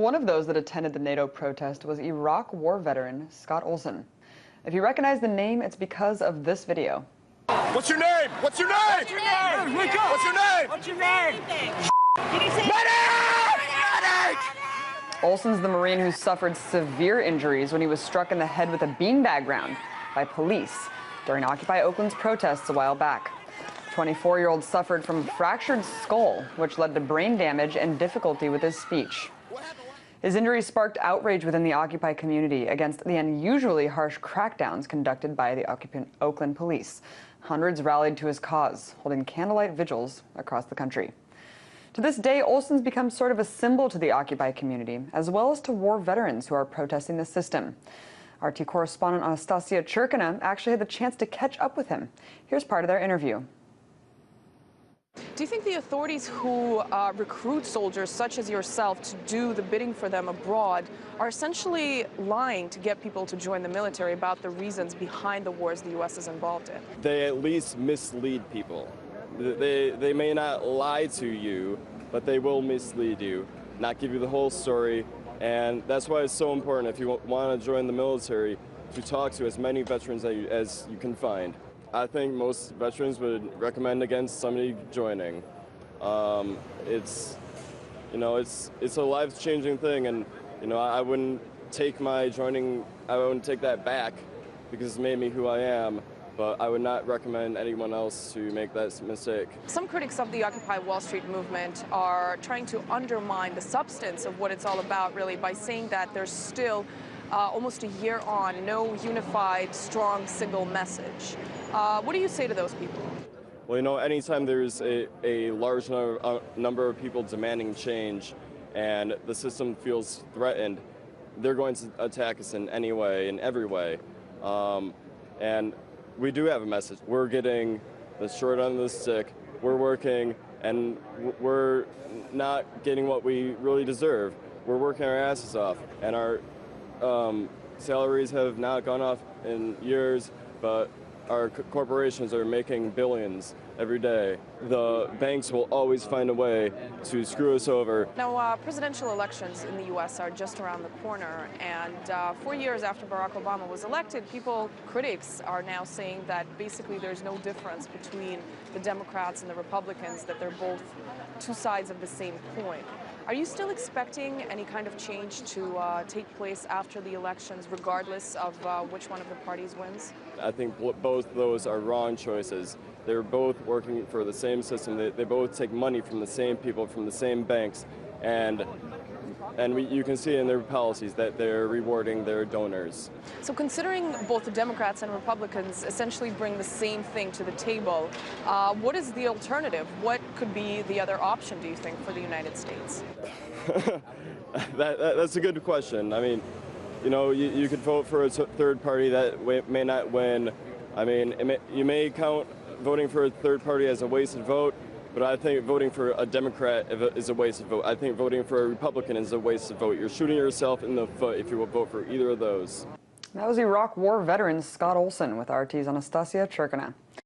One of those that attended the NATO protest was Iraq war veteran Scott Olson. If you recognize the name, it's because of this video. What's your name? What's your name? What's your name? Wake up! What's your name? What's your name? Medic! Olson's the Marine who suffered severe injuries when he was struck in the head with a beanbag round by police during Occupy Oakland's protests a while back. The 24-year-old suffered from a fractured skull, which led to brain damage and difficulty with his speech. His injuries sparked outrage within the Occupy community against the unusually harsh crackdowns conducted by the Oakland police. Hundreds rallied to his cause, holding candlelight vigils across the country. To this day, Olson's become sort of a symbol to the Occupy community, as well as to war veterans who are protesting the system. RT correspondent Anastasia Churkina actually had the chance to catch up with him. Here's part of their interview. Do you think the authorities who recruit soldiers such as yourself to do the bidding for them abroad are essentially lying to get people to join the military about the reasons behind the wars the U.S. is involved in? They at least mislead people. They may not lie to you, but they will mislead you, not give you the whole story. And that's why it's so important, if you want to join the military, to talk to as many veterans as you can find. I think most veterans would recommend against somebody joining. It's a life-changing thing, and I wouldn't take my joining. I wouldn't take that back because it's made me who I am. But I would not recommend anyone else to make that mistake. Some critics of the Occupy Wall Street movement are trying to undermine the substance of what it's all about, really, by saying that there's still almost a year on, no unified, strong, single message. What do you say to those people? Well, anytime there's a large number of people demanding change and the system feels threatened, they're going to attack us in any way, in every way. And we do have a message. We're getting the short end of the stick. We're working, and we're not getting what we really deserve. We're working our asses off, and our salaries have not gone up in years, but our corporations are making billions every day. The banks will always find a way to screw us over. Now, presidential elections in the U.S. are just around the corner, and 4 years after Barack Obama was elected, critics are now saying that basically there's no difference between the Democrats and the Republicans, that they're both two sides of the same coin. Are you still expecting any kind of change to take place after the elections, regardless of which one of the parties wins? I think both those are wrong choices. They're both working for the same system. They both take money from the same people, from the same banks, and you can see in their policies that they're rewarding their donors. So considering both the Democrats and Republicans essentially bring the same thing to the table, what is the alternative? What could be the other option, do you think, for the United States? That's a good question. I mean, you could vote for a third party that may not win. I mean, you may count voting for a third party as a wasted vote, but I think voting for a Democrat is a wasted vote. I think voting for a Republican is a wasted vote. You're shooting yourself in the foot if you will vote for either of those. That was Iraq war veteran Scott Olson with RT's Anastasia Churkina.